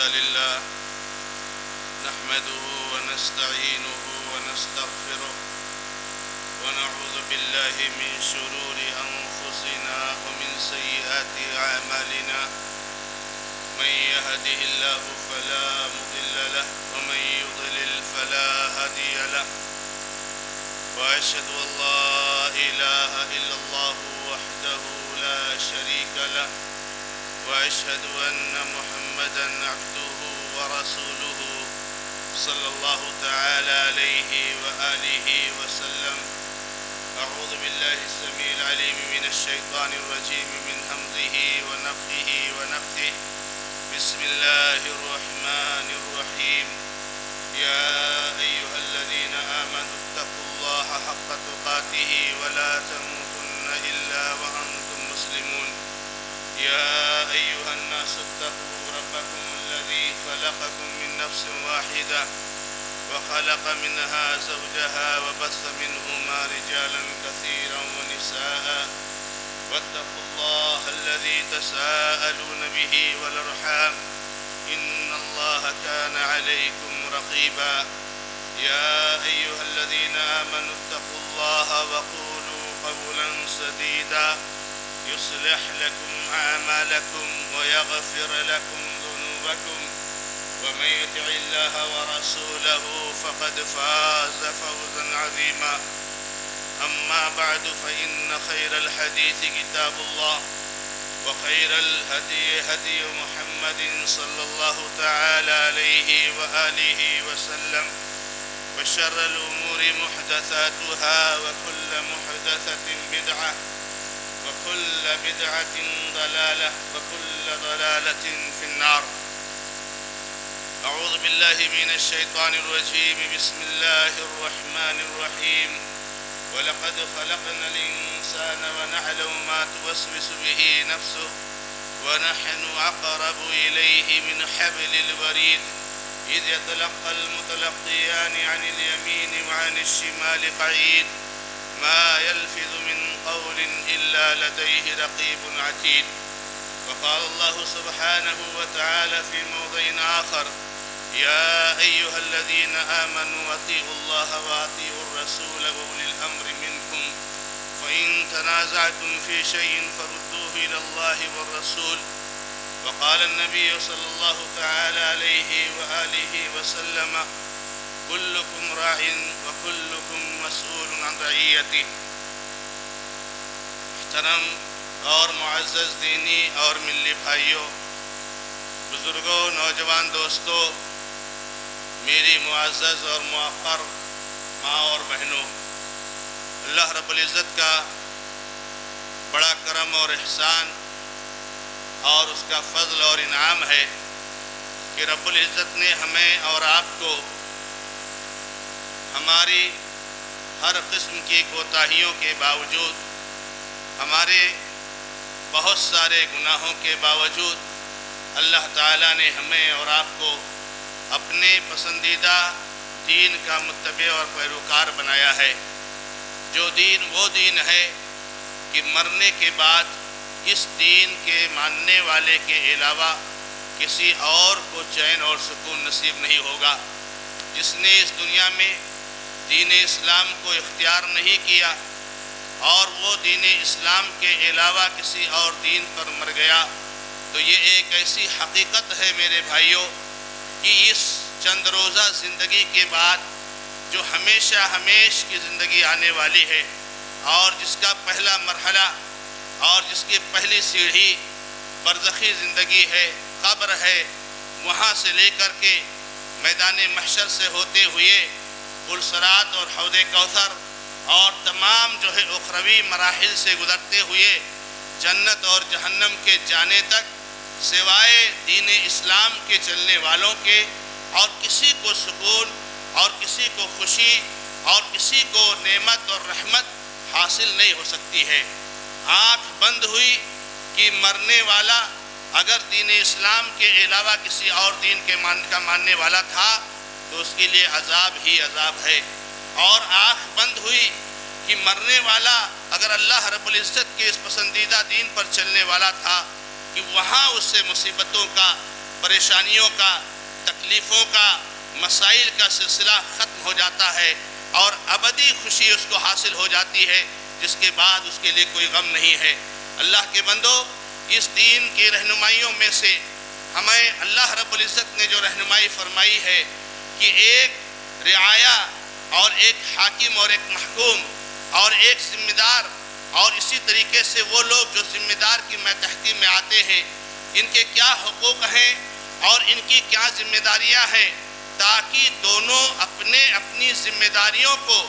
لله نحمده ونستعينه ونستغفره ونعوذ بالله من شرور أنفسنا ومن سيئات أعمالنا من يهده الله فلا مضل له ومن يضلل فلا هادي له وأشهد أن لا إله إلا الله وحده لا شريك له وأشهد أن محمدًا عبده ورسوله صلى الله تعالى عليه وآله وسلم. أعوذ بالله السميع العليم من الشيطان الرجيم من همزه ونفخه ونفثه. بسم الله الرحمن الرحيم. يا أيها الذين آمنوا اتقوا الله حق تقاته ولا تموتن إلا وأنتم مسلمون. يا أيها الناس اتقوا ربكم الذي خلقكم من نفس واحدة وخلق منها زوجها وبث منهما رجالا كثيرا ونساء واتقوا الله الذي تساءلون به والأرحام إن الله كان عليكم رقيبا. يا أيها الذين آمنوا اتقوا الله وقولوا قولا سديدا يصلح لكم أعمالكم ويغفر لكم ذنوبكم ومن يطع الله ورسوله فقد فاز فوزا عظيما. أما بعد فإن خير الحديث كتاب الله وخير الهدي هدي محمد صلى الله تعالى عليه وآله وسلم وشر الأمور محدثاتها وكل محدثة بدعة وكل بدعة ضلالة وكل ضلالة في النار. أعوذ بالله من الشيطان الرجيم. بسم الله الرحمن الرحيم. ولقد خلقنا الإنسان ونعلم ما توسوس به نفسه ونحن أقرب إليه من حبل الوريد إذ يتلقى المتلقيان عن اليمين وعن الشمال قعيد ما يلفظ من قول إلا لديه رقيب عتيد. وقال الله سبحانه وتعالى في موضع آخر: يا أيها الذين آمنوا أطيعوا الله وأطيعوا الرسول وأولي الأمر منكم فإن تنازعتم في شيء فردوه إلى الله والرسول. وقال النبي صلى الله تعالى عليه وآله وسلم: كلكم راع وكلكم مسؤول عن رعیته. محترم اور معزز دینی اور ملی بھائیوں، بزرگوں، نوجوان دوستوں، میری معزز اور موقر ماں اور بہنوں، اللہ رب العزت کا بڑا کرم اور احسان اور اس کا فضل اور انعام ہے کہ رب العزت نے ہمیں اور آپ کو ہماری ہر قسم کی کوتاہیوں کے باوجود، ہمارے بہت سارے گناہوں کے باوجود اللہ تعالیٰ نے ہمیں اور آپ کو اپنے پسندیدہ دین کا متبع اور پیروکار بنایا ہے. جو دین وہ دین ہے کہ مرنے کے بعد اس دین کے ماننے والے کے علاوہ کسی اور کو چین اور سکون نصیب نہیں ہوگا. جس نے اس دنیا میں دین اسلام کو اختیار نہیں کیا اور وہ دین اسلام کے علاوہ کسی اور دین پر مر گیا تو یہ ایک ایسی حقیقت ہے میرے بھائیوں کہ اس چند روزہ زندگی کے بعد جو ہمیشہ ہمیش کی زندگی آنے والی ہے اور جس کا پہلا مرحلہ اور جس کی پہلی سیڑھی برزخی زندگی ہے، قبر ہے، وہاں سے لے کر کے میدان محشر سے ہوتے ہوئے پل صراط اور حوض کوثر اور تمام جو ہے اخروی مراحل سے گزرتے ہوئے جنت اور جہنم کے جانے تک سوائے دین اسلام کے چلنے والوں کے اور کسی کو سکون اور کسی کو خوشی اور کسی کو نعمت اور رحمت حاصل نہیں ہو سکتی ہے. آنکھ بند ہوئی کہ مرنے والا اگر دین اسلام کے علاوہ کسی اور دین کا ماننے والا تھا تو اس کے لیے عذاب ہی عذاب ہے. اور آنکھ بند ہوئی کہ مرنے والا اگر اللہ رب العزت کے اس پسندیدہ دین پر چلنے والا تھا کہ وہاں اس سے مصیبتوں کا پریشانیوں کا، تکلیفوں کا، مسائل کا سلسلہ ختم ہو جاتا ہے اور ابدی خوشی اس کو حاصل ہو جاتی ہے، جس کے بعد اس کے لیے کوئی غم نہیں ہے۔ اللہ کے بندو، اس دین کی رہنمائیوں میں سے ہمیں اللہ رب العزت نے جو رہنمائی فرمائی ہے کہ ایک رعایا اور ایک حاکم اور ایک محکوم اور ایک ذمہ دار، اور اسی طریقے سے وہ لوگ جو ذمہ دار کی ماتحتی میں آتے ہیں، ان کے کیا حقوق ہیں اور ان کی کیا ذمہ داریاں ہیں، تاکہ دونوں اپنی ذمہ داریوں کو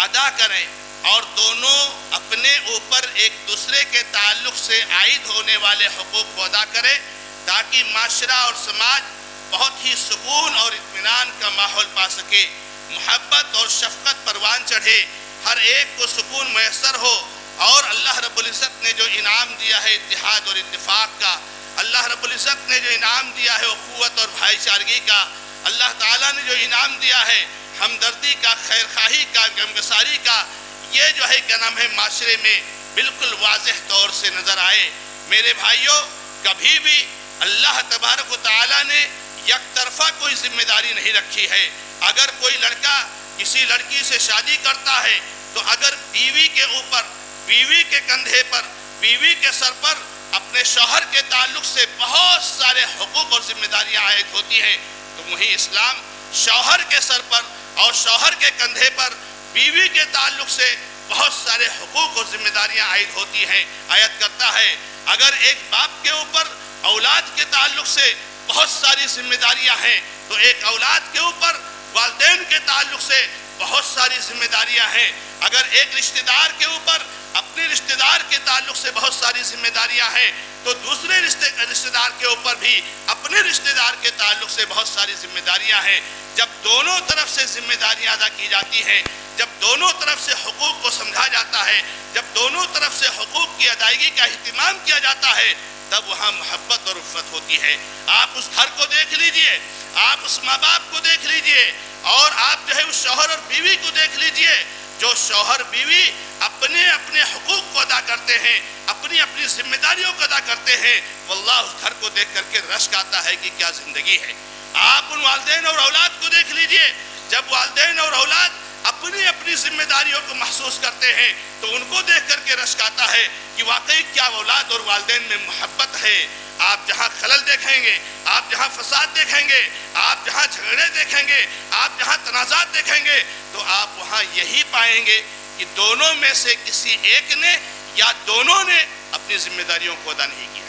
ادا کریں اور دونوں اپنے اوپر ایک دوسرے کے تعلق سے عائد ہونے والے حقوق کو ادا کریں، تاکہ معاشرہ اور سماج بہت ہی سکون اور اطمینان کا ماحول پا سکے، محبت اور شفقت پروان چڑھے، ہر ایک کو سکون میسر ہو۔ اور اللہ رب العزت نے جو انعام دیا ہے اتحاد اور اتفاق کا، اللہ رب العزت نے جو انعام دیا ہے اخوت اور بھائی چارگی کا، اللہ تعالیٰ نے جو انعام دیا ہے ہمدردی کا، خیر خواہی کا، غمگساری کا، یہ جو ہے کیا نام ہے معاشرے میں بالکل واضح طور سے نظر آئے۔ میرے بھائیوں، کبھی بھی اللہ تبارک و تعالیٰ نے یک طرفہ کوئی ذمہ داری نہیں رکھی ہے۔ اگر کوئی لڑکا کسی لڑکی سے شادی کرتا ہے تو اگر بیوی کے اوپر، بیوی کے کندھے پر، بیوی کے سر پر اپنے شوہر کے تعلق سے بہت سارے حقوق اور ذمہ داریاں عائد ہوتی ہیں، تو وہی اسلام شوہر کے سر پر اور شوہر کے کندھے پر بیوی کے تعلق سے بہت سارے حقوق اور ذمہ داریاں عائد ہوتی ہیں، عائد کرتا ہے۔ اگر ایک باپ کے اوپر اولاد کے تعلق سے بہت ساری ذمہ داریاں ہیں، تو ایک اولاد کے اوپر والدین کے تعلق سے بہت ساری ذمہ داریاں ہیں۔ اگر ایک رشتہ دار کے اوپر اپنے رشتہ دار کے تعلق سے بہت ساری ذمہ داریاں ہیں، تو دوسرے رشتہ دار کے اوپر بھی اپنے رشتہ دار کے تعلق سے بہت ساری ذمہ داریاں ہیں۔ جب دونوں طرف سے ذمہ داریاں ادا کی جاتی ہیں، جب دونوں طرف سے حقوق کو سمجھا جاتا ہے، جب دونوں طرف سے حقوق کی ادائیگی کا اہتمام کیا جاتا ہے، تب وہاں محبت اور الفت ہوتی ہے۔ آپ اس گھر کو دیکھ لیجئے، آپ اس ماں باپ کو دیکھ لیجئے، اور آپ جو ہے اس شوہر اور بیوی کو دیکھ لیجئے۔ جو شوہر بیوی اپنے اپنے حقوق کو ادا کرتے ہیں، اپنی اپنی ذمہ داریوں کو ادا کرتے ہیں، واللہ اس گھر کو دیکھ کر کے رشک آتا ہے کہ کیا زندگی ہے۔ آپ ان والدین اور اولاد کو دیکھ لیجئے، جب والدین اور اولاد اپنی اپنی ذمہ داریوں کو محسوس کرتے ہیں تو ان کو دیکھ کر کے رشک آتا ہے کہ واقعی کیا اولاد اور والدین میں محبت ہے۔ آپ جہاں خلل دیکھیں گے، آپ جہاں فساد دیکھیں گے، آپ جہاں جھگڑے دیکھیں گے، آپ جہاں تنازعات دیکھیں گے، تو آپ وہاں یہی پائیں گے کہ دونوں میں سے کسی ایک نے یا دونوں نے اپنی ذمہ داریوں کو ادا نہیں کیا۔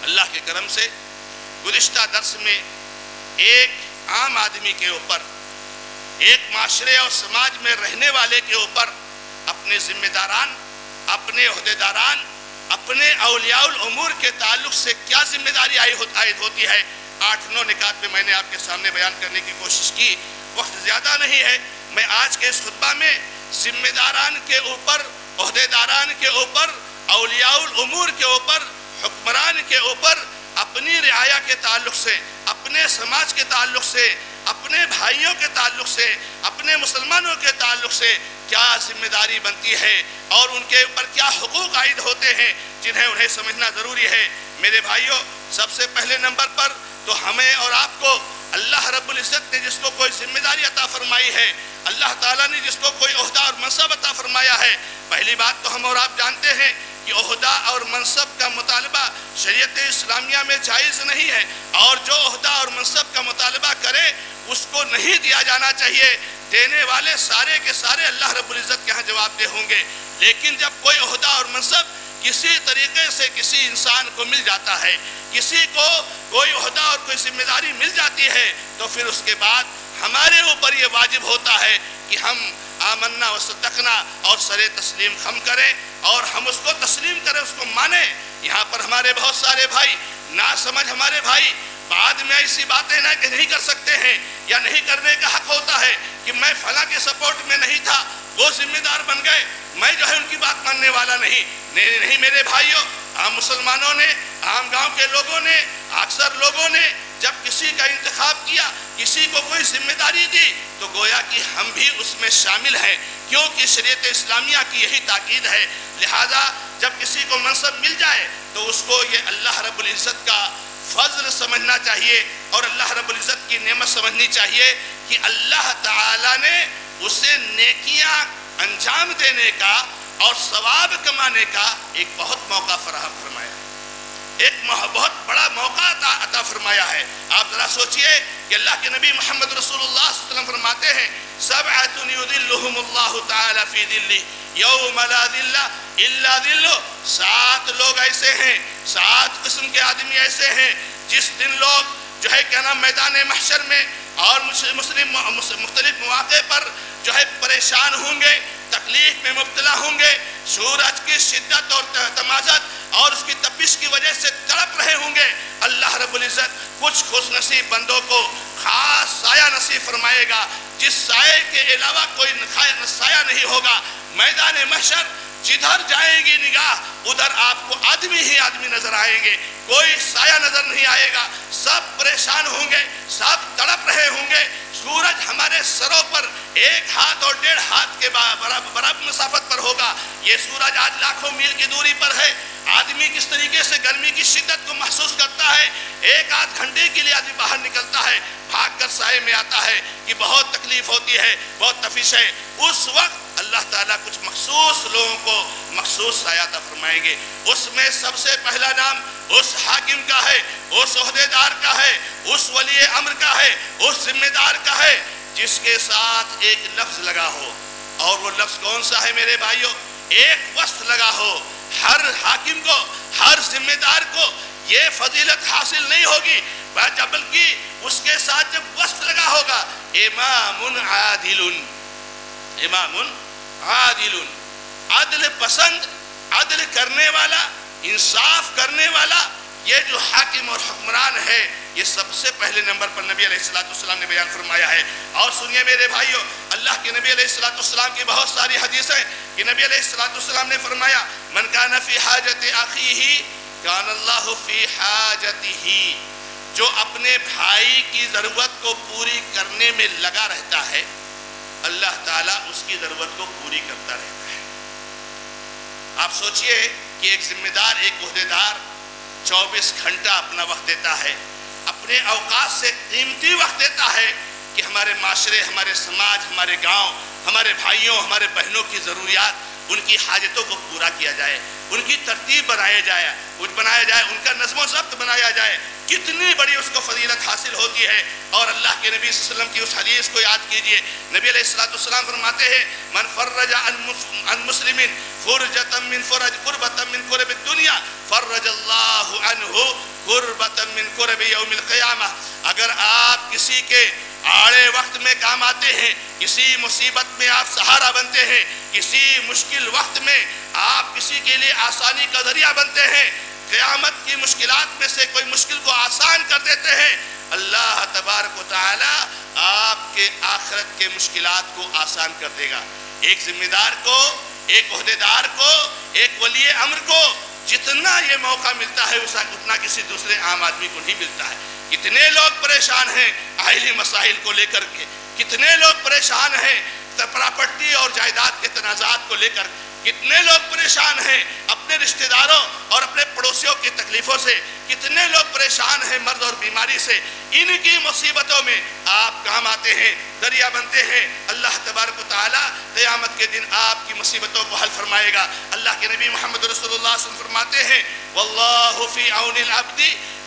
اللہ کے کرم سے گزشتہ درس میں ایک عام آدمی کے اوپر، ایک معاشرے اور سماج میں رہنے والے کے اوپر اپنے ذمہ داران، اپنے عہدیداران، اپنے اولیاء الامور کے تعلق سے کیا ذمہ داری عائد ہوتی ہے، 8-9 نکات میں میں نے آپ کے سامنے بیان کرنے کی کوشش کی۔ وقت زیادہ نہیں ہے، میں آج کے اس خطبہ میں ذمہ داران کے اوپر، عہدیداران کے اوپر، اولیاء الامور کے اوپر، حکمران کے اوپر اپنی رعایا کے تعلق سے، اپنے سماج کے تعلق سے، اپنے بھائیوں کے تعلق سے، اپنے مسلمانوں کے تعلق سے کیا ذمہ داری بنتی ہے اور ان کے اوپر کیا حقوق عائد ہوتے ہیں جنہیں انہیں سمجھنا ضروری ہے۔ میرے بھائیوں، سب سے پہلے نمبر پر تو ہمیں اور آپ کو اللہ رب العزت نے جس کو کوئی ذمہ داری عطا فرمائی ہے، اللہ تعالیٰ نے جس کو کوئی عہدہ اور منصب عطا فرمایا ہے، پہلی بات تو ہم اور آپ جانتے ہیں کہ عہدہ اور منصب کا مطالبہ شریعت اسلامیہ میں جائز نہیں ہے، اور جو عہدہ اور منصب کا مطالبہ کرے اس کو نہیں دیا جانا چاہیے۔ دینے والے سارے کے سارے اللہ رب العزت کے ہاں جواب دہ ہوں گے، لیکن جب کوئی عہدہ اور منصب کسی طریقے سے کسی انسان کو مل جاتا ہے، کسی کو کوئی عہدہ اور کوئی ذمہ داری مل جاتی ہے، تو پھر اس کے بعد ہمارے اوپر یہ واجب ہوتا ہے کہ ہم آمنا و صدقنا اور سر تسلیم خم کریں اور ہم اس کو تسلیم کریں، اس کو مانیں۔ یہاں پر ہمارے بہت سارے بھائی نا سمجھ ہمارے بھائی بعد میں ایسی باتیں نہ کہ نہیں کر سکتے ہیں یا نہیں کرنے کا حق ہوتا ہے کہ میں فلاں کے سپورٹ میں نہیں تھا، وہ ذمہ دار بن گئے، میں جو ہے ان کی بات ماننے والا نہیں۔ نہیں میرے بھائیوں، عام مسلمانوں نے، عام گاؤں کے لوگوں نے، اکثر لوگوں نے جب کسی کا انتخاب کیا، کسی کو کوئی ذمہ داری دی، تو گویا کہ ہم بھی اس میں شامل ہیں، کیونکہ شریعت اسلامیہ کی یہی تاکید ہے۔ لہذا جب کسی کو منصب مل جائے تو اس کو یہ اللہ رب العزت کا فضل سمجھنا چاہیے اور اللہ رب العزت کی نعمت سمجھنی چاہیے کہ اللہ تعالیٰ نے اسے نیکیاں انجام دینے کا اور ثواب کمانے کا ایک بہت موقع فراہم فرمایا ہے، ایک بہت بڑا موقع عطا فرمایا ہے۔ آپ ذرا سوچئے کہ اللہ کے نبی محمد رسول اللہ صلی اللہ علیہ وسلم فرماتے ہیں سبعۃ یظلھم اللہ تعالی فی ظلہ یوم لا ظل الا ظلہ، 7 لوگ ایسے ہیں، 7 قسم کے آدمی ایسے ہیں جس دن لوگ جو ہے کیا نام میدان محشر میں اور مختلف مواقع پر جو ہے پریشان ہوں گے، تکلیف میں مبتلا ہوں گے، سورج کی شدت اور تمازت اور اس کی تپش کی وجہ سے تڑپ رہے ہوں گے۔ اللہ رب العزت کچھ خوش نصیب بندوں کو خاص سایہ نصیب فرمائے گا، جس سائے کے علاوہ کوئی سایہ نہیں ہوگا۔ میدان محشر جدھر جائیں گی نگاہ ادھر آپ کو آدمی ہی آدمی نظر آئیں گے، کوئی سایہ نظر نہیں آئے گا، سب پریشان ہوں گے، سب تڑپ رہے ہوں گے۔ سورج ہمارے سروں پر 1 ہاتھ اور 1.5 ہاتھ کے برابر مسافت پر ہوگا۔ یہ سورج آج لاکھوں میل کی دوری پر ہے۔ آدمی کس طریقے سے گرمی کی شدت کو محسوس کرتا ہے، 1-8 گھنٹے کے لیے آدمی باہر نکلتا ہے، بھاگ کر سائے میں آتا ہے کہ بہت تکلیف ہوتی ہے، بہت تفش ہے۔ اس وقت اللہ تعالیٰ کچھ مخصوص لوگوں کو مخصوص سایہ عطا فرمائیں گے۔ اس میں سب سے پہلا نام اس حاکم کا ہے، اس عہدیدار کا ہے، اس ولی امر کا ہے، اس ذمہ دار کا ہے جس کے ساتھ ایک لفظ لگا ہو، اور وہ لفظ کون سا ہے میرے بھائیوں؟ ایک وصف لگا ہو۔ ہر حاکم کو، ہر ذمہ دار کو یہ فضیلت حاصل نہیں ہوگی، بلکہ اس کے ساتھ جب وصف لگا ہوگا امام عادل، امام عادل، عدل پسند، عدل کرنے والا، انصاف کرنے والا، یہ جو حاکم اور حکمران ہے یہ سب سے پہلے نمبر پر نبی علیہ السلام نے بیان فرمایا ہے۔ اور سنیے میرے بھائیوں، اللہ کے نبی علیہ السلام کی بہت ساری حدیثیں کہ نبی علیہ السلام نے فرمایا من کان فی حاجت اخیہ کان اللہ فی حاجتہ، جو اپنے بھائی کی ضرورت کو پوری کرنے میں لگا رہتا ہے اللہ تعالیٰ اس کی ضرورت کو پوری کرتا رہتا ہے۔ آپ سوچئے کہ ایک ذمہ دار، ایک عہدیدار 24 گھنٹہ اپنا وقت دیتا ہے، اپنے اوقات سے قیمتی وقت دیتا ہے کہ ہمارے معاشرے، ہمارے سماج، ہمارے گاؤں، ہمارے بھائیوں، ہمارے بہنوں کی ضروریات، ان کی حاجتوں کو پورا کیا جائے، ان کی ترتیب بنایا جائے، ان کا نظم و ضبط بنایا جائے۔ کتنی بڑی اس کو فضیلت حاصل ہوتی ہے۔ اور اللہ کے نبی صلی اللہ علیہ وسلم کی اس حدیث کو یاد کیجئے، نبی علیہ السلام فرماتے ہیں من فرج عن مسلم فرجة من فرج قربة من قرب الدنیا فرج اللہ عنہ قربة من قرب یوم القیامہ۔ اگر آپ کسی کے آڑے وقت میں کام آتے ہیں، کسی مصیبت میں آپ سہارا بنتے ہیں، کسی مشکل وقت میں آپ کسی کے لیے آسانی کا ذریعہ بنتے ہیں، قیامت کی مشکلات میں سے کوئی مشکل کو آسان کر دیتے ہیں، اللہ تبارک و تعالی آپ کے آخرت کے مشکلات کو آسان کر دے گا۔ ایک ذمہ دار کو، ایک عہدیدار کو، ایک ولی امر کو جتنا یہ موقع ملتا ہے اتنا کسی دوسرے عام آدمی کو نہیں ملتا ہے۔ کتنے لوگ پریشان ہیں آئلی مسائل کو لے کر کے، کتنے لوگ پریشان ہیں پراپرٹی اور جائیداد کے تنازعات کو لے کر، کتنے لوگ پریشان ہیں اپنے رشتہ داروں اور اپنے پڑوسیوں کی تکلیفوں سے، کتنے لوگ پریشان ہیں مرض اور بیماری سے۔ ان کی مصیبتوں میں آپ کام آتے ہیں، ذریعہ بنتے ہیں۔ اللہ تبارک و تعالی قیامت کے دن آپ کی مصیبتوں کو حل فرمائے گا۔ اللہ کے نبی محمد رسول اللہ صلی اللہ علیہ وسلم فرماتے ہیں واللہ فی عون العبد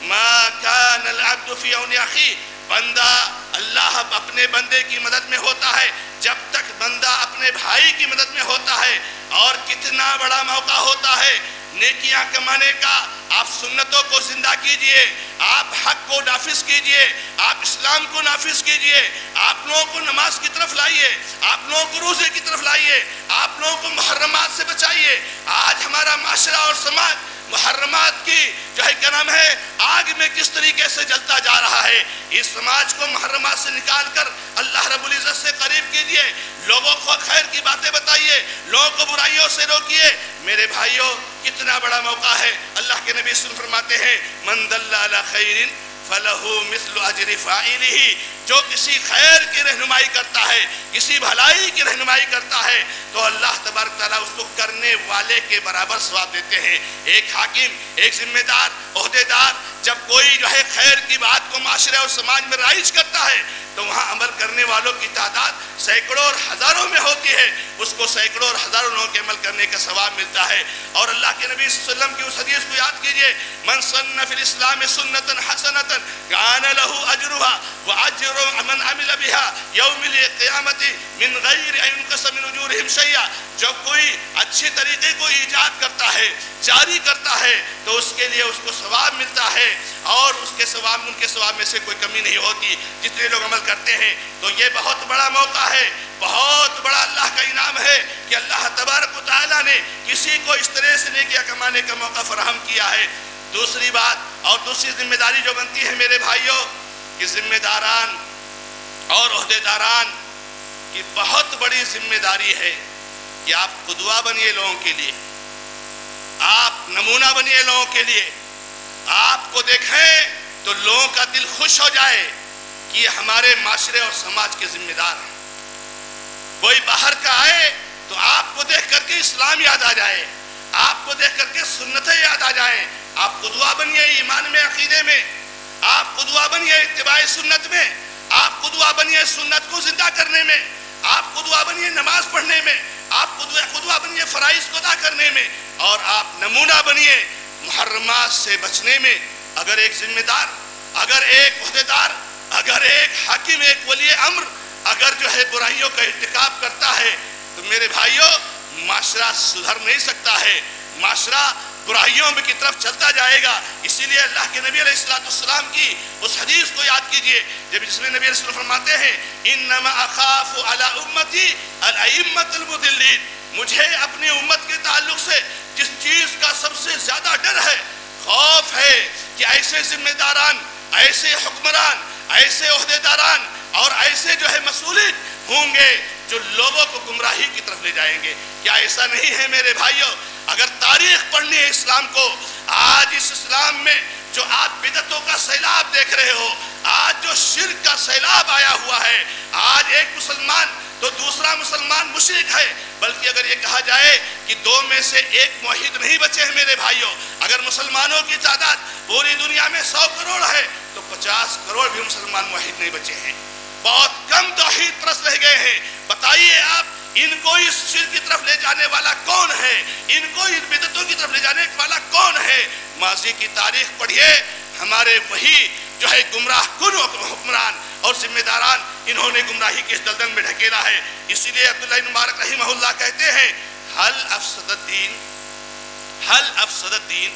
ما کان العبد فی عون اخیہ، بندہ اللہ اپنے بندے کی مدد میں ہوتا ہے جب تک بندہ اپنے بھائی کی مدد میں ہوتا ہے۔ اور کتنا بڑا موقع ہوتا ہے نیکیاں کمانے کا۔ آپ سنتوں کو زندہ کیجئے، آپ حق کو نافذ کیجئے، آپ اسلام کو نافذ کیجئے، آپ لوگوں کو نماز کی طرف لائیے، آپ لوگوں کو روزے کی طرف لائیے، آپ لوگوں کو محرمات سے بچائیے۔ آج ہمارا معاشرہ اور سماج محرمات کی جو ہے کیا نام ہے آگ میں کس طریقے سے جلتا جا رہا ہے۔ اس سماج کو محرمات سے نکال کر اللہ رب العزت سے قریب کیجئے، لوگوں کو خیر کی باتیں بتائیے، لوگوں کو برائیوں سے روکیے۔ میرے بھائیوں کتنا بڑا موقع ہے۔ اللہ کے نبی صلی اللہ علیہ وسلم فرماتے ہیں من دل علی خیر فَلَهُ مِثْلُ أَجْرِ فَاعِلِهِ، جو کسی خیر کی رہنمائی کرتا ہے، کسی بھلائی کی رہنمائی کرتا ہے، تو اللہ تبارک تعالیٰ اس کو کرنے والے کے برابر ثواب دیتے ہیں۔ ایک حاکم، ایک ذمہ دار، عہدے دار جب کوئی جو ہے خیر کی بات کو معاشرے اور سماج میں رائج کرتا ہے تو وہاں عمل کرنے والوں کی تعداد سینکڑوں اور ہزاروں میں ہوتی ہے، اس کو سینکڑوں اور ہزاروں لوگوں کے عمل کرنے کا ثواب ملتا ہے۔ اور اللہ کے نبی صلی اللہ علیہ وسلم کی اس حدیث کو یاد کیجئے، من سن فی الاسلام سنة حسنة کان له اجرها واجر من عمل بها یوم القیامت من غیر ان ينقص من اجورهم شیئا، جب کوئی اچھے طریقے کو ایجاد کرتا ہے، جاری کرتا ہے، تو اس کے لیے اس کو ثواب ملتا ہے اور اس کے ثواب، ان کے ثواب میں سے کوئی کمی نہیں ہوتی جتنے لوگ عمل کرتے ہیں۔ تو یہ بہت بڑا موقع ہے، بہت بڑا اللہ کا انعام ہے کہ اللہ تبارک و تعالیٰ نے کسی کو اس طرح سے نیکیاں کمانے کا موقع فراہم کیا ہے۔ دوسری بات اور دوسری ذمہ داری جو بنتی ہے میرے بھائیوں، کہ ذمہ داران اور عہدے داران کی بہت بڑی ذمہ داری ہے کہ آپ قدوہ بنیے لوگوں کے لیے، آپ نمونہ بنیے لوگوں کے لیے، آپ کو دیکھیں تو لوگوں کا دل خوش ہو جائے کہ یہ ہمارے معاشرے اور سماج کے ذمہ دار ہیں۔ کوئی باہر کا آئے تو آپ کو دیکھ کر کے اسلام یاد آ جائے، آپ کو دیکھ کر کے سنتیں یاد آ جائیں۔ آپ قدوہ بنیے ایمان میں، عقیدے میں، آپ قدوہ بنیے اتباع سنت میں، آپ قدوہ بنیے سنت کو زندہ کرنے میں، آپ قدوہ بنیے نماز پڑھنے میں، آپ قدوہ بنیے فرائض کو ادا کرنے میں، اور آپ نمونہ بنیے محرمات سے بچنے میں۔ اگر ایک ذمہ دار، اگر ایک عہدیدار، اگر ایک حاکم، ایک ولی امر اگر جو ہے برائیوں کا ارتکاب کرتا ہے تو میرے بھائیوں معاشرہ سدھر نہیں سکتا ہے، معاشرہ برائیوں کی طرف چلتا جائے گا۔ اسی لیے اللہ کے نبی علیہ السلام کی اس حدیث کو یاد کیجئے جس میں نبی علیہ السلام فرماتے ہیں انما اخاف علی امتی الائمۃ المضلین، مجھے اپنی امت کے تعلق سے جس چیز کا سب سے زیادہ ڈر ہے، خوف ہے کہ ایسے ذمہ داران، ایسے حکمران، ایسے عہدیداران اور ایسے جو ہے مسئولین ہوں گے جو لوگوں کو گمراہی کی طرف لے جائیں گے۔ کیا ایسا نہیں ہے میرے بھائیوں؟ اگر تاریخ پڑھنی ہے اسلام کو، آج اس اسلام میں جو آپ بدعتوں کا سیلاب دیکھ رہے ہو، آج جو شرک کا سیلاب آیا ہوا ہے، آج ایک مسلمان تو دوسرا مسلمان مشرک ہے، بلکہ اگر یہ کہا جائے کہ دو میں سے ایک موحد نہیں بچے ہیں میرے بھائیوں، اگر مسلمانوں کی تعداد پوری دنیا میں 100 کروڑ ہے تو 50 کروڑ بھی مسلمان موحد نہیں بچے ہیں، بہت کم توحید پرست رہ گئے ہیں۔ بتائیے آپ ان کو اس شرک کی طرف لے جانے والا کون ہے؟ ان کو ان بدعتوں کی طرف لے جانے والا کون ہے؟ ماضی کی تاریخ پڑھیے، ہمارے وہی جو ہے گمراہ کن حکمران اور ذمہ داران، انہوں نے گمراہی کے اس دلدل میں ڈھکیلا ہے۔ اسی لیے عبداللہ بن مبارک رحمہ اللہ کہتے ہیں حل افسد الدین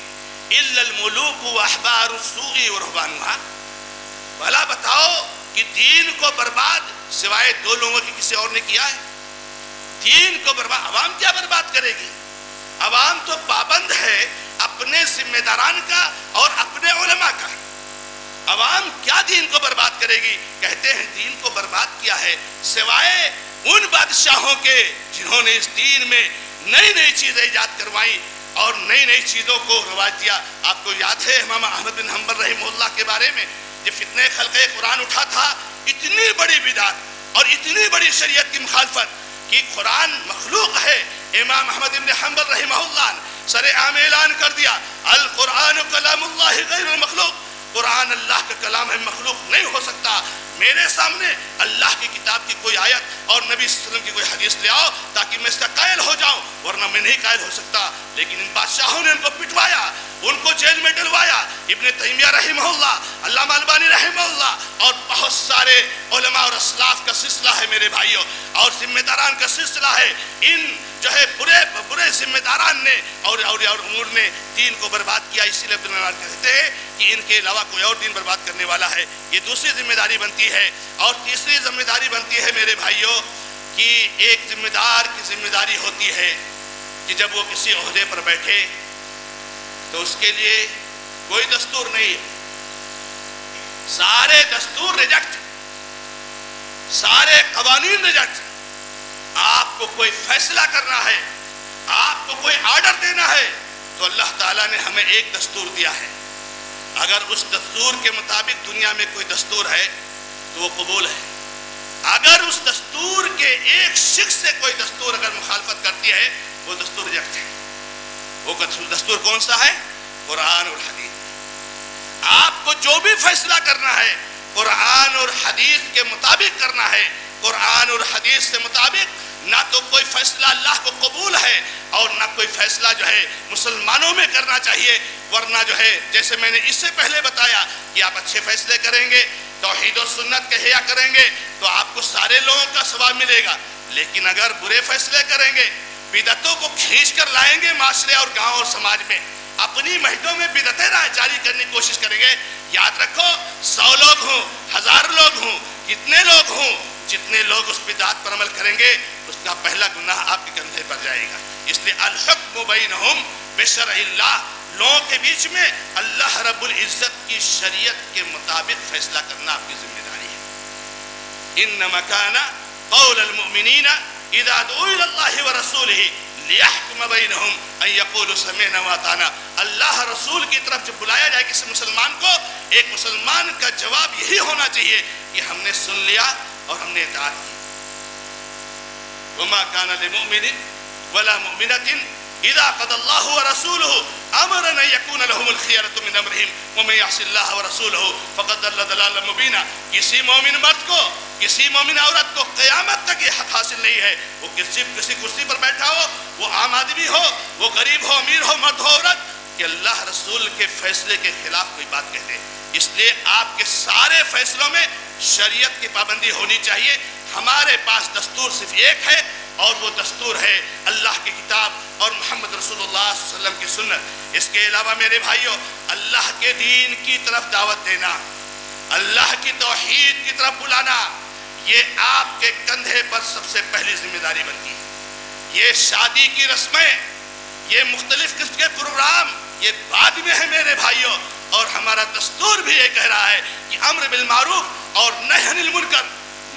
الا الملوک واحبار السوء ورهبانها، بھلا بتاؤ کہ دین کو برباد سوائے دو لوگوں کی کسی اور نے کیا ہے؟ دین کو برباد عوام کیا برباد کرے گی؟ عوام تو پابند ہے اپنے ذمہ داران کا اور اپنے علماء کا۔ عوام کیا دین کو برباد کرے گی؟ کہتے ہیں دین کو برباد کیا ہے سوائے ان بادشاہوں کے جنہوں نے اس دین میں نئی نئی چیزیں ایجاد کروائیں اور نئی نئی چیزوں کو رواج دیا۔ آپ کو یاد ہے امام احمد بن حنبل رحمہ اللہ کے بارے میں جب فتنہ خلق قرآن اٹھا تھا، اتنی بڑی بدعت اور اتنی بڑی شریعت کی مخالفت کہ قرآن مخلوق ہے، امام احمد بن حنبل رحمہ اللہ نے سر عام اعلان کر دیا القرآن کلام اللہ غیر مخلوق، قرآن اللہ کا کلام ہے، مخلوق نہیں ہو سکتا۔ میرے سامنے اللہ کی کتاب کی کوئی آیت اور نبی صلی اللہ علیہ وسلم کی کوئی حدیث لے آؤ تاکہ میں اس کا قائل ہو جاؤں، ورنہ میں نہیں قائل ہو سکتا۔ لیکن ان بادشاہوں نے ان کو پٹوایا، ان کو جیل میں ڈلوایا۔ ابن تیمیہ رحمہ اللہ، علامہ البانی رحمہ اللہ اور بہت سارے علماء اور اسلاف کا سلسلہ ہے میرے بھائیوں، اور ذمہ داران کا سلسلہ ہے۔ ان جو ہے برے ذمہ داران نے اور امور نے دین کو برباد کیا۔ اسی لیے عبداللہ کہتے ہیں کہ ان کے علاوہ کوئی اور دین برباد کرنے والا ہے۔ یہ دوسری ذمہ داری بنتی ہے۔ اور تیسری ذمہ داری بنتی ہے میرے بھائیوں کہ ایک ذمہ دار کی ذمہ داری ہوتی ہے کہ جب وہ کسی عہدے پر بیٹھے تو اس کے لیے کوئی دستور نہیں ہے، سارے دستور ریجیکٹ، سارے قوانین ریجیکٹ۔ آپ کو کوئی فیصلہ کرنا ہے، آپ کو کوئی آرڈر دینا ہے تو اللہ تعالیٰ نے ہمیں ایک دستور دیا ہے، اگر اس دستور کے مطابق دنیا میں کوئی دستور ہے تو وہ قبول ہے. اگر اس دستور کے ایک شخص سے کوئی دستور اگر مخالفت کرتی ہے وہ دستور ریجیکٹ ہے. وہ دستور کون سا ہے؟ قرآن اور حدیث. آپ کو جو بھی فیصلہ کرنا ہے قرآن اور حدیث کے مطابق کرنا ہے. قرآن اور حدیث سے مطابق نہ تو کوئی فیصلہ اللہ کو قبول ہے اور نہ کوئی فیصلہ جو ہے مسلمانوں میں کرنا چاہیے. ورنہ جو ہے جیسے میں نے اس سے پہلے بتایا کہ آپ اچھے فیصلے کریں گے، توحید و سنت کے حیا کریں گے تو آپ کو سارے لوگوں کا ثواب ملے گا. لیکن اگر برے فیصلے کریں گے، بدعتوں کو کھینچ کر لائیں گے معاشرے اور گاؤں اور سماج میں، اپنی مسجدوں میں بدعتیں جاری کرنے کی کوشش کریں گے، یاد رکھو 100 لوگ ہوں، 1000 لوگ ہوں، کتنے لوگ ہوں، جتنے لوگ اس بدعت پر عمل کریں گے اس کا پہلا گناہ آپ کے کندھے پر جائے گا. اس لیے الحکم بینہم بشرع اللہ، لوگوں کے بیچ میں اللہ رب العزت کی شریعت کے مطابق فیصلہ کرنا آپ کی ذمہ داری ہے. انما کان قول المؤمنین اذا دعوا الی اللہ ورسولہ لیحکم بینہم ان یقولوا سمعنا واطعنا. اللہ رسول کی طرف جب بلایا جائے کسی مسلمان کو، ایک مسلمان کا جواب یہی ہونا چاہیے کہ ہم نے سن لیا اور ہم نے اطاعت کی. وما كان لمؤمن ولا مؤمنة اذا قضى الله ورسوله امرا ان يكون لهم الخيرة من امرهم ومن يعص الله ورسوله فقد ضل ضلالا مبينا. کسی مومن مرد کو، کسی مومن عورت کو قیامت تک یہ حق حاصل نہیں ہے وہ کسی کرسی پر بیٹھا ہو، وہ عام آدمی ہو، وہ غریب ہو، امیر ہو، مرد ہو، عورت، کہ اللہ رسول کے فیصلے کے خلاف کوئی بات کہتے. اس لیے آپ کے سارے فیصلوں میں شریعت کی پابندی ہونی چاہیے. ہمارے پاس دستور صرف ایک ہے اور وہ دستور ہے اللہ کی کتاب اور محمد رسول اللہ صلی اللہ علیہ وسلم کی سنت. اس کے علاوہ میرے بھائیوں، اللہ کے دین کی طرف دعوت دینا، اللہ کی توحید کی طرف بلانا، یہ آپ کے کندھے پر سب سے پہلی ذمہ داری بنتی ہے. یہ شادی کی رسمیں، یہ مختلف قسم کے پروگرام، یہ بعد میں ہے میرے بھائیوں. اور ہمارا دستور بھی یہ کہہ رہا ہے کہ امر بالمعروف اور نہی عن المنکر،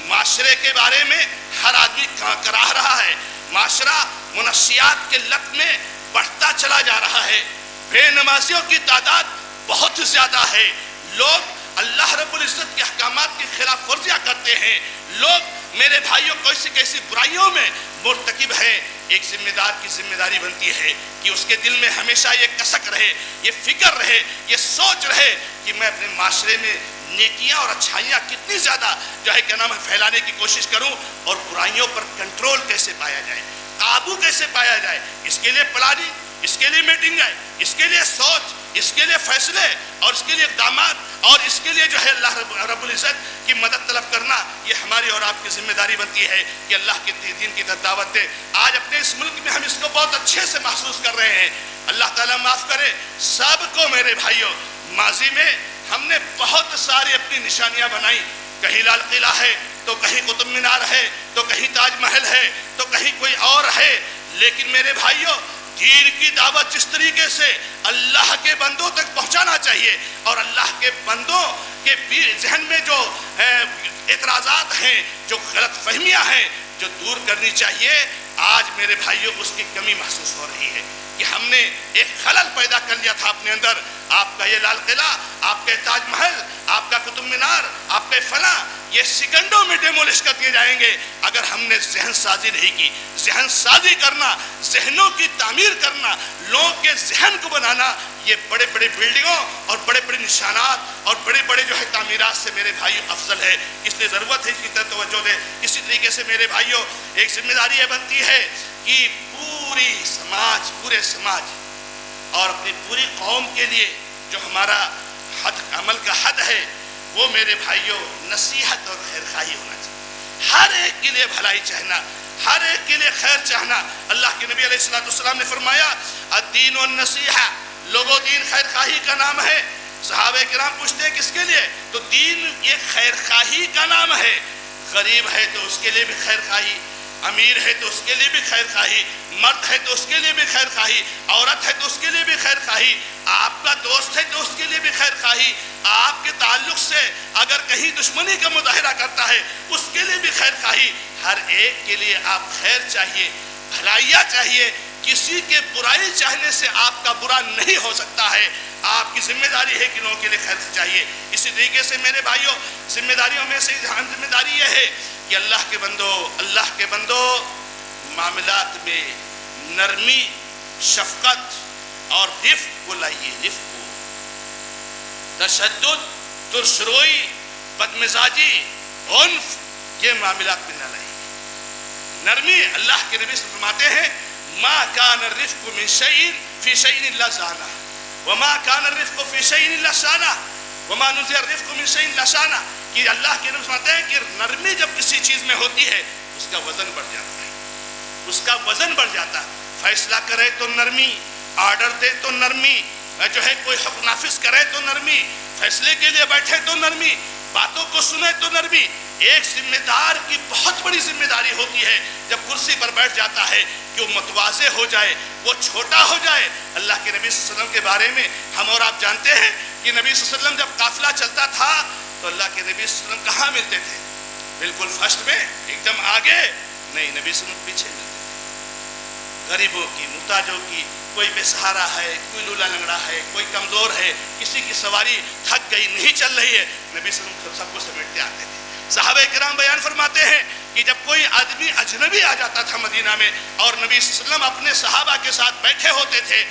معاشرے کے بارے میں ہر آدمی کراہ رہا ہے. معاشرہ منشیات کے لت میں بڑھتا چلا جا رہا ہے. بے نمازیوں کی تعداد بہت زیادہ ہے. لوگ اللہ رب العزت کے احکامات کی خلاف ورزیاں کرتے ہیں. لوگ میرے بھائیوں کیسی کیسی برائیوں میں مرتکب ہیں. ایک ذمہ دار کی ذمہ داری بنتی ہے کہ اس کے دل میں ہمیشہ یہ کسک رہے، یہ فکر رہے، یہ سوچ رہے کہ میں اپنے معاشرے میں نیکیاں اور اچھائیاں کتنی زیادہ جو ہے کیا نام ہے پھیلانے کی کوشش کروں اور برائیوں پر کنٹرول کیسے پایا جائے، قابو کیسے پایا جائے. اس کے لیے پلاننگ، اس کے لیے میٹنگ ہے، اس کے لیے سوچ، اس کے لیے فیصلے اور اس کے لیے اقدامات اور اس کے لیے جو ہے اللہ رب العزت کی مدد طلب کرنا، یہ ہماری اور آپ کی ذمہ داری بنتی ہے کہ اللہ کے دین کی دعوت دے. آج اپنے اس ملک میں ہم اس کو بہت اچھے سے محسوس کر رہے ہیں. اللہ تعالیٰ معاف کرے سب کو میرے بھائیوں. ماضی میں ہم نے بہت ساری اپنی نشانیاں بنائی، کہیں لال قلعہ ہے تو کہیں قطب مینار ہے تو کہیں تاج محل ہے تو کہیں کوئی اور ہے. لیکن میرے بھائیوں، دین کی دعوت جس طریقے سے اللہ کے بندوں تک پہنچانا چاہیے اور اللہ کے بندوں کے ذہن میں جو اعتراضات ہیں، جو غلط فہمیاں ہیں، جو دور کرنی چاہیے، آج میرے بھائیوں اس کی کمی محسوس ہو رہی ہے کہ ہم نے ایک خلل پیدا کر لیا تھا اپنے اندر. آپ کا یہ لال قلعہ، آپ کے تاج محل، آپ کا قطب مینار، آپ کے فلاں، یہ سیکنڈوں میں ڈیمولش کر دیے جائیں گے اگر ہم نے ذہن سازی نہیں کی. ذہن سازی کرنا، ذہنوں کی تعمیر کرنا، لوگوں کے ذہن کو بنانا، یہ بڑے بڑے بلڈنگوں اور بڑے بڑے نشانات اور بڑے بڑے جو ہے تعمیرات سے میرے بھائیوں افضل ہے. اس لیے ضرورت ہے اس کی طرف توجہ دے. اسی طریقے سے میرے بھائیوں ایک ذمہ داری یہ بنتی ہے کہ پورے سماج اور اپنی پوری قوم کے لیے جو ہمارا عمل کا حد ہے وہ میرے بھائیوں نصیحت اور خیر خواہی ہونا چاہیے. ہر ایک کے لیے بھلائی چاہنا، ہر ایک کے لیے خیر چاہنا. اللہ کے نبی علیہ السلام نے فرمایا الدین والنصیحہ، لوگوں دین خیر خواہی کا نام ہے. صحابہ کرام پوچھتے ہیں کس کے لیے؟ تو دین یہ خیر خواہی کا نام ہے. غریب ہے تو اس کے لیے بھی خیر خواہی، امیر ہے تو اس کے لیے بھی خیر خواہی، مرد ہے تو اس کے لیے بھی خیر خواہی، عورت ہے تو اس کے لیے بھی خیر خواہی، آپ کا دوست ہے تو اس کے لیے بھی خیر خواہی، آپ کے تعلق سے اگر کہیں دشمنی کا مظاہرہ کرتا ہے اس کے لیے بھی خیر خواہی. ہر ایک کے لیے آپ خیر چاہیے، بھلائیاں چاہیے. کسی کے برائی چاہنے سے آپ کا برا نہیں ہو سکتا ہے. آپ کی ذمہ داری ہے کہ لوگوں کے لیے خیر چاہیے. اسی طریقے سے میرے بھائیوں ذمہ داریوں میں سے اہم ذمہ داری یہ ہے کہ اللہ کے بندو معاملات میں نرمی، شفقت اور رفق کو لائیے. رفق کو، تشدد، ترشروئی، بدمزاجی، عنف یہ معاملات میں نہ لائیے. نرمی، اللہ کے نبی فرماتے ہیں ما کان الرفق من شیء فی شیء الا زانہ وما کان الرفق فی شیء الا شانہ وما نزع الرفق من شیء الا شانہ. کہ اللہ کے نبی فرماتے ہیں کہ نرمی جب کسی چیز میں ہوتی ہے اس کا وزن بڑھ جاتا ہے، اس کا وزن بڑھ جاتا ہے. فیصلہ کرے تو نرمی، آرڈر دے تو نرمی، جو ہے کوئی حکم نافذ کرے تو نرمی، فیصلے کے لیے بیٹھے تو نرمی، باتوں کو سنے تو نرمی. ایک ذمہ دار کی بہت بڑی ذمہ داری ہوتی ہے جب کرسی پر بیٹھ جاتا ہے کہ وہ متواضع ہو جائے، وہ چھوٹا ہو جائے. اللہ کے نبی صلی اللہ علیہ وسلم کے بارے میں ہم اور آپ جانتے ہیں کہ نبی صلی اللہ علیہ وسلم جب قافلہ چلتا تھا تو اللہ کے نبی صلی اللہ علیہ وسلم کہاں ملتے تھے؟ بالکل فرسٹ میں، ایک دم آگے نہیں، نبی صلی اللہ علیہ وسلم پیچھے ملتے تھے. غریبوں کی، محتاجوں کی، کوئی بے سہارا ہے، کوئی لولا لنگڑا ہے، کوئی کمزور ہے، کسی کی سواری تھک گئی نہیں چل رہی ہے، نبی صلی اللہ علیہ وسلم سب کو سمیٹتے آتے تھے. صحابہ کرام بیان فرماتے ہیں کہ جب کوئی آدمی اجنبی آ جاتا تھا مدینہ میں اور نبی صلی اللہ علیہ وسلم اپنے صحابہ کے ساتھ بیٹھے ہوتے تھے،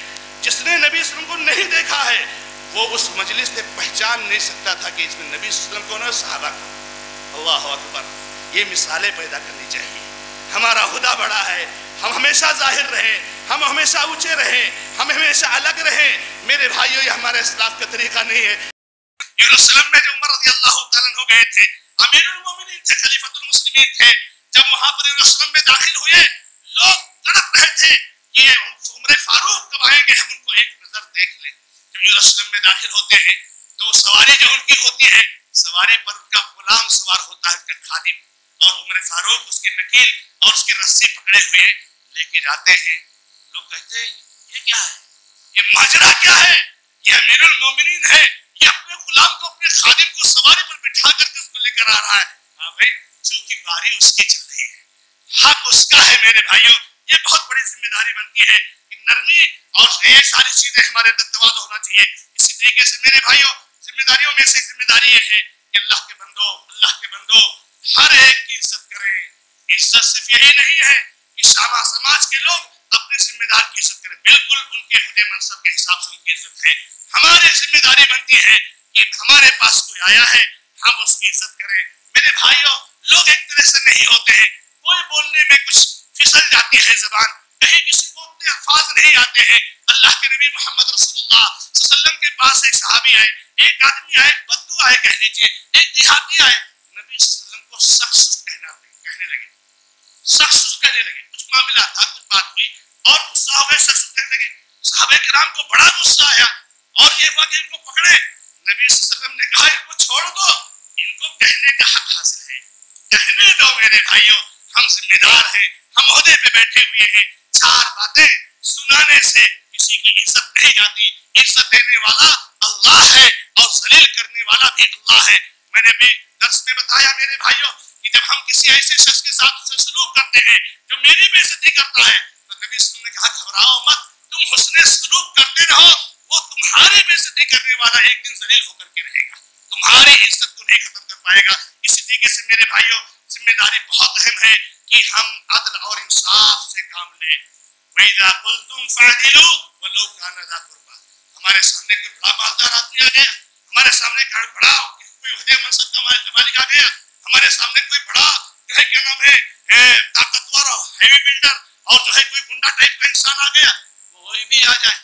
جس نے نبی صلی اللہ علیہ وسلم کو نہیں دیکھا ہے وہ اس مجلس سے پہچان نہیں سکتا تھا کہ اس میں نبی صلی اللہ علیہ وسلم کون ہے، صحابہ کو. اللہ اکبر. یہ مثالیں پیدا کرنی چاہیے. ہمارا خدا بڑا ہے، ہم ہمیشہ ظاہر رہیں، ہم ہمیشہ اونچے رہیں، ہم ہمیشہ الگ رہیں. میرے بھائیوں یہ ہمارے اسلاف کا طریقہ نہیں ہے. یروشلم میں جو عمر رضی اللہ تعالیٰ ہو گئے تھے، امیر المومنین تھے، خلیفۃ المسلمین تھے، جب وہاں پر یروشلم میں داخل ہوئے لوگ تڑپ رہے تھے کہ عمر فاروق کب آئیں گے، ہم ان کو ایک نظر دیکھ لیں. جب یروشلم میں داخل ہوتے ہیں تو سواری جو ان کی ہوتی ہے، سواری پر ان کا غلام سوار ہوتا ہے، ان کا خادم، اور عمر فاروق اس کے نکیل اور اس کی رسی پکڑے ہوئے لے کے جاتے ہیں. لوگ کہتے ہیں یہ کیا ہے، یہ ماجرا کیا ہے، یہ امیر المومنین ہے، یہ اپنے غلام کو، اپنے خادم کو سواری پر بٹھا کر کے اس کو لے کر آ رہا ہے. ہاں بھائی، چونکہ باری اس کی چل رہی ہے، حق اس کا ہے. میرے بھائیوں یہ بہت بڑی ذمہ داری بنتی ہے کہ نرمی اور یہ ساری چیزیں ہمارے اندر تواضع ہونا چاہیے. اسی طریقے سے میرے بھائیوں ذمہ داریوں میں سے ذمہ داری یہ ہے کہ اللہ کے بندو ہر ایک کی عزت کریں. عزت صرف یہی نہیں ہے کہ سماج کے لوگ اپنے ذمہ دار کی عزت کریں، بالکل ان کے عہدے منصب کے حساب سے ان کی عزت ہے. ہماری ذمہ داری بنتی ہے کہ ہمارے پاس کوئی آیا ہے ہم اس کی عزت کریں. میرے بھائیوں لوگ ایک طرح سے نہیں ہوتے ہیں، کوئی بولنے میں کچھ پھسل جاتی ہے زبان، کہیں کسی کو اتنے الفاظ نہیں آتے ہیں. اللہ کے نبی محمد رسول اللہ صلی اللہ علیہ وسلم کے پاس ایک صحابی آئے، ایک آدمی آئے، بدو آئے کہہ لیجیے، ایک دیہاتی آئے، نبی صلی اللہ علیہ وسلم کو سخت سست کہنے لگے، سخت سست کہنے لگے. کچھ معاملہ تھا، کچھ بات ہوئی اور غصہ ہو گئے، سخت سست کہنے لگے. صحابہ کرام کو بڑا غصہ آیا اور یہ ہوا کہ ان کو پکڑے. نبی صلی اللہ علیہ وسلم نے کہا ان کو چھوڑ دو، ان کو کہنے کا حق حاصل ہے، کہنے دو. میرے بھائیوں ہم ذمہ دار ہیں، ہم عہدے پہ بیٹھے ہوئے ہیں. چار باتیں سنانے سے کسی کی عزت نہیں جاتی. عزت دینے والا اللہ ہے اور ذلیل کرنے والا بھی اللہ ہے. میں نے بھی درس میں بتایا میرے بھائیوں کہ جب ہم کسی ایسے شخص کے ساتھ اسے سلوک کرتے ہیں جو میری بے عزتی کرتا ہے تو نبی صلی اللہ علیہ وسلم نے کہا گھبراؤ مت، تم حسن سلوک کرتے رہو، وہ تمہاری بے عزتی کرنے والا ایک دن ذلیل ہو کر کے رہے گا، تمہاری عزت کو نہیں ختم کر پائے گا. اسی طریقے سے میرے بھائیوں ذمہ داری بہت اہم ہے کہ ہم عدل اور انصاف سے کام لیں. وَإِذَا قُلْتُمْ فَعْدِلُوا وَلَوْ كَانَ ذَا قُرْبَىٰ. ہمارے سامنے کوئی بڑا مالدار آدمی آ گیا، ہمارے سامنے بڑا کوئی عہدے منصب کا مالک آ گیا، ہمارے سامنے کوئی بڑا جو ہے کیا نام ہے طاقتور اور ہیوی بلڈر اور جو ہے کوئی گنڈا ٹائپ کا انسان آ گیا، کوئی بھی آ جائے،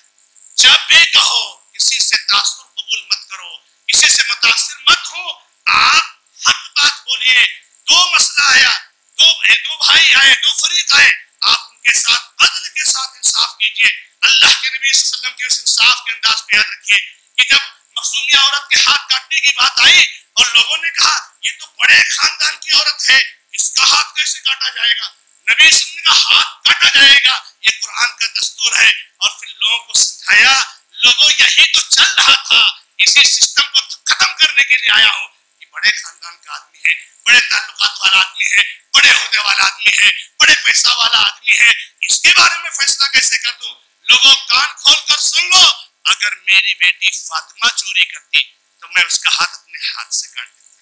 جب بھی کہو کسی سے تاثر قبول مت کرو، کسی سے متاثر مت ہو، آپ حق بات بولیے. دو مسئلہ آیا، دو بھائی آئے، دو فریق آئے، آپ ان کے ساتھ عدل کے ساتھ انصاف کیجئے. اللہ کے نبی صلی اللہ علیہ وسلم کے اس انصاف کے انداز پہ یاد رکھیے کہ جب مخزومیہ عورت کے ہاتھ کاٹنے کی بات آئی اور لوگوں نے کہا یہ تو بڑے خاندان کی عورت ہے، اس کا ہاتھ کیسے کاٹا جائے گا؟ نبی صلی اللہ علیہ وسلم کا ہاتھ کاٹا جائے گا، یہ قرآن کا دستور ہے. اور پھر لوگوں کو سمجھایا، لوگوں یہی تو چل رہا تھا، اسی سسٹم کو ختم کرنے کے لیے آیا ہوں کہ بڑے خاندان کا آدمی ہے، بڑے تعلقات والا آدمی ہے، بڑے عہدے والا آدمی ہے، بڑے پیسہ والا آدمی ہے، اس کے بارے میں فیصلہ کیسے کر دوں؟ لوگوں کان کھول کر سن لو، اگر میری بیٹی فاطمہ چوری کرتی تو میں اس کا ہاتھ اپنے ہاتھ سے کاٹ دیتا،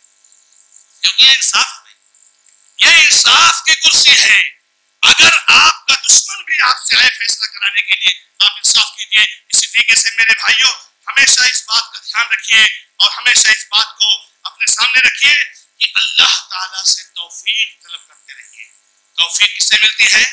کیونکہ یہ انصاف ہے، یہ انصاف کی کرسی ہے۔ اگر آپ کا دشمن بھی آپ سے آئے فیصلہ کرانے کے لیے، آپ انصاف کیجئے۔ اسی طریقے سے میرے بھائیوں، ہمیشہ اس بات کا دھیان رکھیے اور ہمیشہ اس بات کو اپنے سامنے رکھیے کہ اللہ تعالیٰ سے توفیق طلب کرتے رہیے۔ توفیق کس سے ملتی ہے؟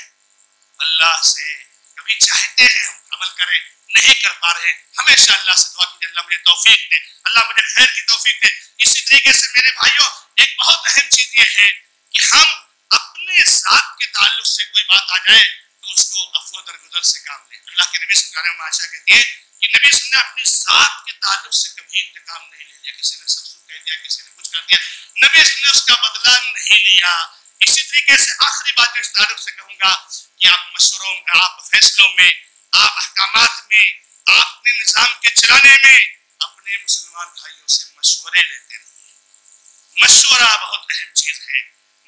اللہ سے۔ کبھی چاہتے ہیں ہم عمل کریں، نہیں کر پا رہے، ہمیشہ اللہ سے دعا کیجیے اللہ مجھے توفیق دے، اللہ مجھے خیر کی توفیق دے۔ اسی طریقے سے میرے بھائیوں، ایک بہت اہم چیز یہ ہے کہ ہم اپنے ذات کے تعلق سے کوئی بات آ جائے تو اس کو عفو درگزر سے کام لیں۔ اللہ کے نبی صلی اللہ علیہ وسلم عائشہ کہتی ہے کہ نبی صلی اللہ علیہ وسلم نے اپنی ذات کے تعلق سے کبھی انتقام نہیں لے لیا، کسی نے سب سب کہہ دیا، کسی نے کچھ کر دیا، نبی صلی اللہ علیہ وسلم نے اس کا بدلہ نہیں لیا۔ اسی طریقے سے آخری بات جو اس تعلق سے کہوں گا کہ آپ مشوروں میں، آپ فیصلوں میں، آپ احکامات میں، آپ اپنے نظام کے چلانے میں اپنے مسلمان بھائیوں سے مشورے لیتے رہیے۔ مشورہ بہت اہم چیز ہے۔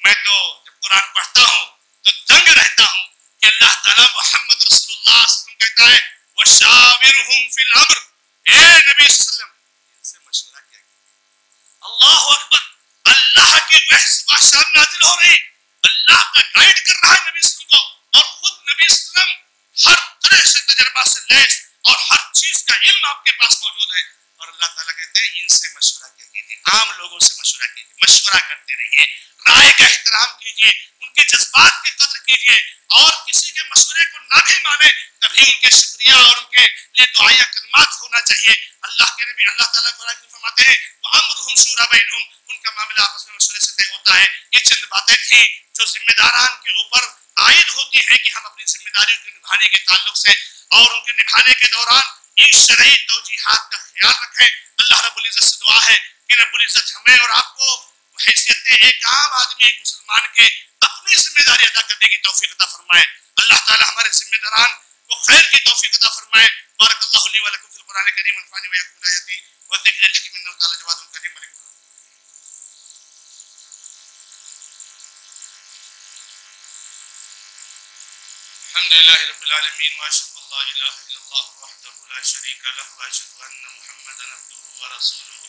میں تو جب قرآن پڑھتا ہوں تو دنگ رہتا ہوں کہ اللہ تعالیٰ محمد رسول اللہ صلی اللہ علیہ وسلم کہتا ہے وَشَاوِرْهُمْ فِي الْأَمْرِ، اے نبی صلی اللہ علیہ وسلم ان سے مشورہ کیا گیا۔ اللہ اکبر، اللہ کی وحی نازل ہو رہی، اللہ کا گائیڈ کر رہا ہے نبی صلی اللہ علیہ وسلم کو، اور خود نبی صلی اللہ علیہ وسلم ہر طرح سے تجربہ سے لیس اور ہر چیز کا علم آپ کے پاس موجود ہے، اور اللہ تعالیٰ کہتے ہیں ان سے مشورہ کیا کیجیے، عام لوگوں سے مشورہ کیجیے، مشورہ کرتے رہیے، رائے کا احترام کیجیے، ان کے جذبات کی قدر کیجیے، اور کسی کے مشورے کو نہ بھی مانے تبھی ان کے شکریہ اور ان کے لیے دعائیہ کلمات ہونا چاہیے۔ اللہ کے نبی اللہ تعالیٰ قرآن میں فرماتے ہیں وَأَمْرُهُمْ شُورَىٰ بَيْنَهُمْ، ان کا معاملہ آپس میں مشورے سے طے ہوتا ہے۔ یہ چند باتیں تھیں جو ذمہ داران کے اوپر عائد ہوتی ہیں کہ ہم اپنی ذمہ داریوں کے نبھانے کے تعلق سے اور ان کے نبھانے کے دوران ان شرعی توجیحات کا خیال رکھیں۔ اللہ رب العزت سے دعا ہے کہ رب العزت ہمیں اور آپ کو حیثیت ایک عام آدمی، ایک مسلمان کے اپنی ذمہ داری ادا کرنے کی توفیق عطا فرمائے۔ اللہ تعالی ہمارے ذمہ داران کو خیر کی توفیق عطا فرمائے۔ بارک اللہ لی و لکم فی القرآن الکریم ونفعنی و ایاکم بالآیات والذکر الحکیم انہ تعالی جواد کریم ملک۔ الحمد للہ رب العالمین واشهد ان لا الہ الا اللہ وحدہ لا شریک لہ واشهد ان محمدا عبدہ ورسولہ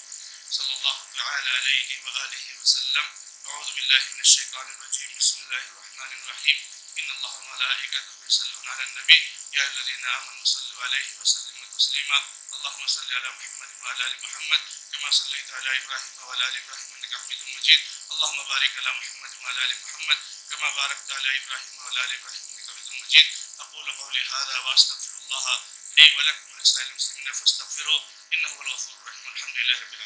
صلی اللہ تعالی علیہ وآلہ وسلم۔ اعوذ باللہ من الشیطان الرجیم، بسم اللہ الرحمن الرحیم، ان اللہ وملائکتہ یصلون علی النبی یا الذین آمنوا صلوا علیہ وسلموا تسلیما۔ اللهم صل علی محمد وعلی آل محمد كما صلیت علی ابراہیم وعلی آل ابراہیم انک حمید مجید۔ اللهم بارک علی محمد وعلی آل محمد كما بارکت علی ابراہیم وعلی آل ابراہیم انک حمید مجید۔ اقول قولی هذا واستغفر اللہ لی ولکم ولسائر المسلمین فاستغفروه انه هو الغفور الرحیم۔ الحمد للہ رب العالمین۔